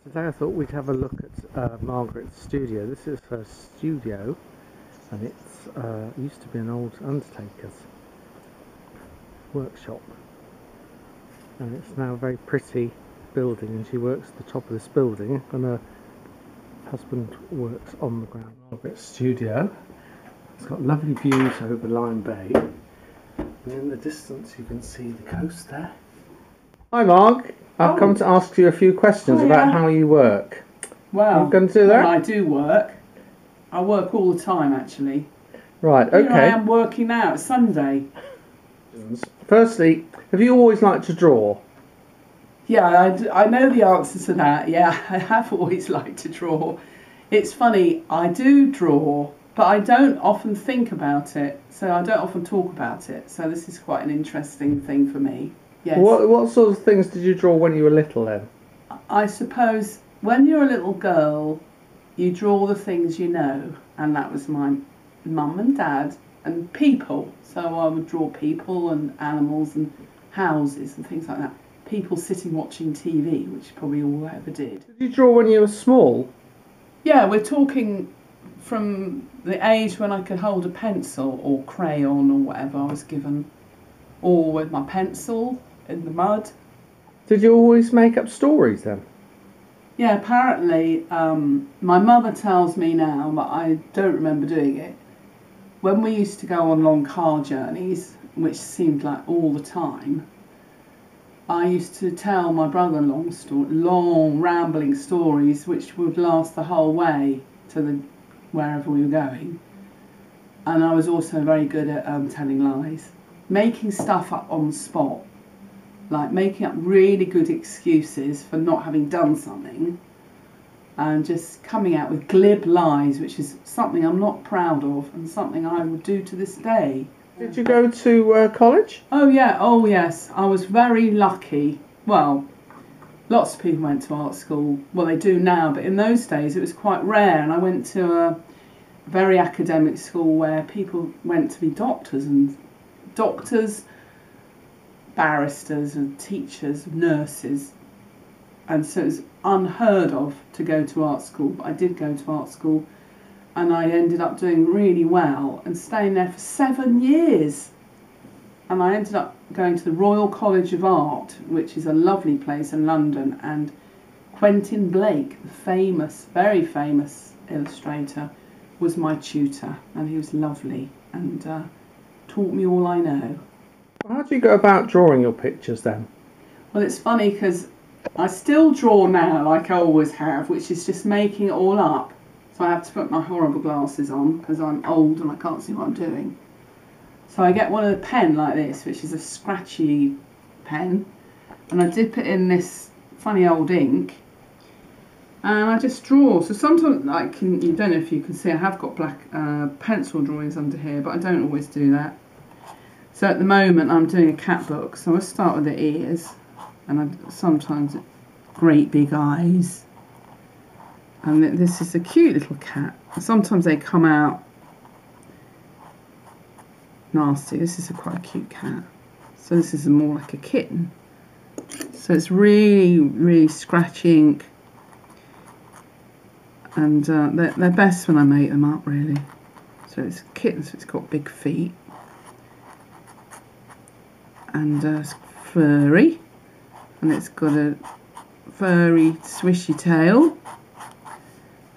Today I thought we'd have a look at Margaret's studio. This is her studio, and it's used to be an old undertaker's workshop, and it's now a very pretty building, and she works at the top of this building and her husband works on the ground. Margaret's studio, it's got lovely views over Lyme Bay, and in the distance you can see the coast there. Hi Marg, I've come to ask you a few questions about how you work. Well, you going to do that? I do work. I work all the time, actually. Right, okay. Here I am working now. It's Sunday. Firstly, have you always liked to draw? Yeah, I know the answer to that. Yeah, I have always liked to draw. It's funny, I do draw, but I don't often think about it. So I don't often talk about it. So this is quite an interesting thing for me. Yes. What sort of things did you draw when you were little then? I suppose when you're a little girl, you draw the things you know, and that was my mum and dad and people. So I would draw people and animals and houses and things like that. People sitting watching TV, which is probably all I ever did. Did you draw when you were small? Yeah, we're talking from the age when I could hold a pencil or crayon or whatever I was given, or with my pencil in the mud. Did you always make up stories then? Yeah, apparently, my mother tells me now, but I don't remember doing it. When we used to go on long car journeys, which seemed like all the time, I used to tell my brother long rambling stories, which would last the whole way to wherever we were going. And I was also very good at telling lies, making stuff up on the spot. Like making up really good excuses for not having done something and just coming out with glib lies, which is something I'm not proud of and something I would do to this day. Did you go to college? Oh yeah, oh yes, I was very lucky. Well, lots of people went to art school. Well, they do now, but in those days it was quite rare, and I went to a very academic school where people went to be doctors, barristers and teachers, nurses, and so it was unheard of to go to art school, but I did go to art school and I ended up doing really well and staying there for 7 years, and I ended up going to the Royal College of Art, which is a lovely place in London, and Quentin Blake, the famous, very famous illustrator, was my tutor, and he was lovely and taught me all I know. How do you go about drawing your pictures then? Well, it's funny because I still draw now like I always have, which is just making it all up. So I have to put my horrible glasses on because I'm old and I can't see what I'm doing. So I get one of the pen like this, which is a scratchy pen, and I dip it in this funny old ink and I just draw. So sometimes, like, you don't know if you can see, I have got black pencil drawings under here, but I don't always do that. So at the moment I'm doing a cat book, so I start with the ears, and sometimes great big eyes, and this is a cute little cat. Sometimes they come out nasty. This is quite a cute cat. So this is more like a kitten. So it's really, really scratchy ink, and they're best when I make them up, really. So it's a kitten, so it's got big feet. And it's furry, and it's got a furry swishy tail,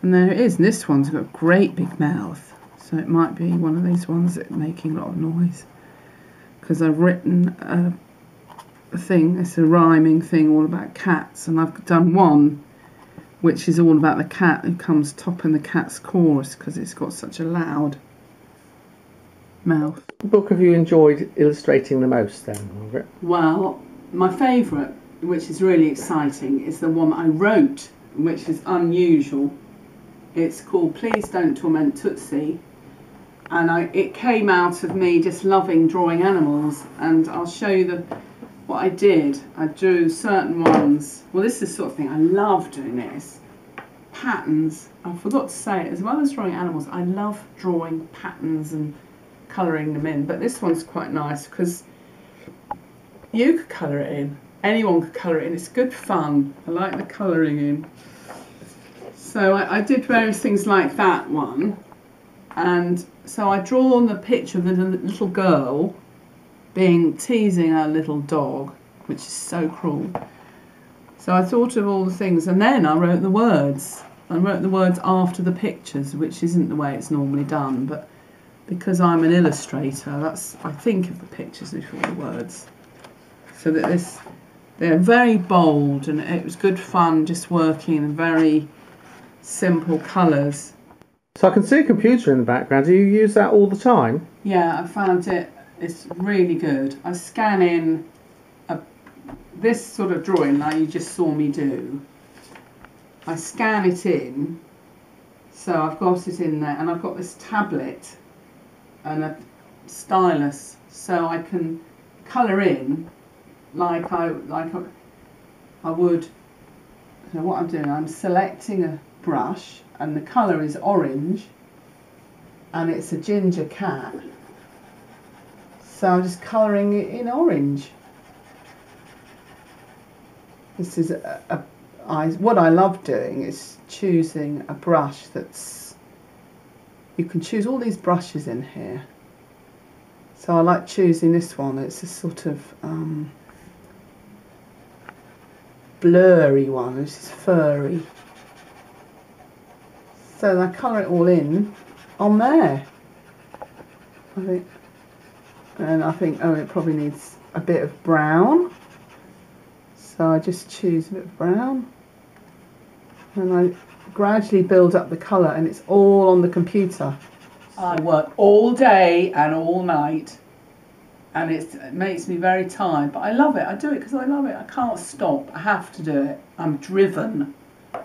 and there it is. And this one's got a great big mouth, so it might be one of these ones that's making a lot of noise, because I've written a thing, it's a rhyming thing all about cats, and I've done one which is all about the cat who comes top in the cat's chorus because it's got such a loud mouth. What book have you enjoyed illustrating the most then, Margaret? Well, my favourite, which is really exciting, is the one I wrote, which is unusual. It's called Please Don't Torment Tootsie, and it came out of me just loving drawing animals, and I'll show you what I did. I drew certain ones. Well, this is the sort of thing, I love doing this. Patterns, I forgot to say it, as well as drawing animals, I love drawing patterns and colouring them in, but this one's quite nice because you could colour it in. anyone could colour it in. It's good fun. I like the colouring in. So I did various things like that one. And so I drawn the picture of the little girl teasing her little dog, which is so cruel. So I thought of all the things, and then I wrote the words. I wrote the words after the pictures, which isn't the way it's normally done, but because I'm an illustrator, I think of the pictures before the words. So that they're very bold, and it was good fun just working in very simple colours. So I can see a computer in the background. Do you use that all the time? Yeah, I found it's really good. I scan in this sort of drawing like you just saw me do. I scan it in, so I've got it in there, and I've got this tablet and a stylus, so I can colour in like I would. So what I'm doing, I'm selecting a brush, and the colour is orange, and it's a ginger cat. So I'm just colouring it in orange. This is what I love doing is choosing a brush that's, you can choose all these brushes in here. So I like choosing this one. It's a sort of blurry one. This is furry. So I colour it all in on there. I think, oh, it probably needs a bit of brown. So I just choose a bit of brown, and I gradually build up the colour, and it's all on the computer. I work all day and all night, and it makes me very tired, but I love it. I do it because I love it. I can't stop. I have to do it. I'm driven.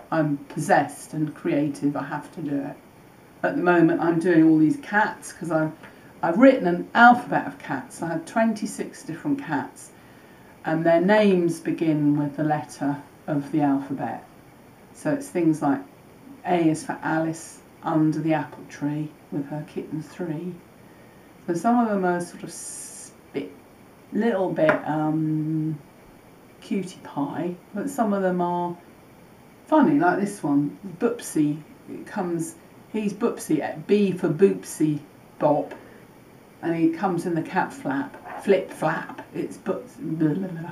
I'm possessed and creative. I have to do it. At the moment I'm doing all these cats because I've written an alphabet of cats. I have 26 different cats, and their names begin with the letter of the alphabet. So it's things like A is for Alice under the apple tree with her kitten 3. So some of them are sort of little bit cutie pie, but some of them are funny, like this one, Boopsy. He's Boopsy, B for Boopsy Bop, and he comes in the cat flip flap. It's Boopsy, blah, blah, blah,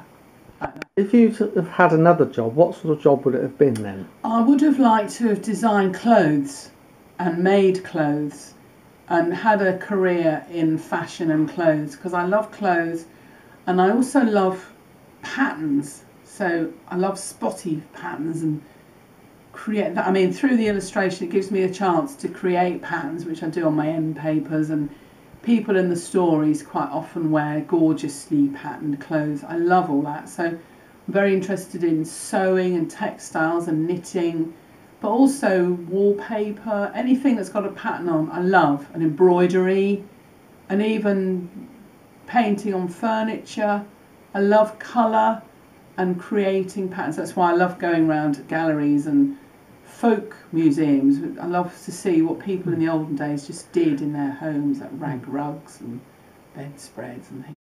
like that. If you have had another job, what sort of job would it have been then? I would have liked to have designed clothes and made clothes and had a career in fashion and clothes, because I love clothes and I also love patterns. So I love spotty patterns and create that. I mean, through the illustration it gives me a chance to create patterns, which I do on my end papers, and people in the stories quite often wear gorgeously patterned clothes. I love all that. So I'm very interested in sewing and textiles and knitting, but also wallpaper, anything that's got a pattern on I love, and embroidery, and even painting on furniture. I love colour and creating patterns. That's why I love going around galleries and folk museums. I love to see what people in the olden days just did in their homes, like rag rugs and bedspreads and things.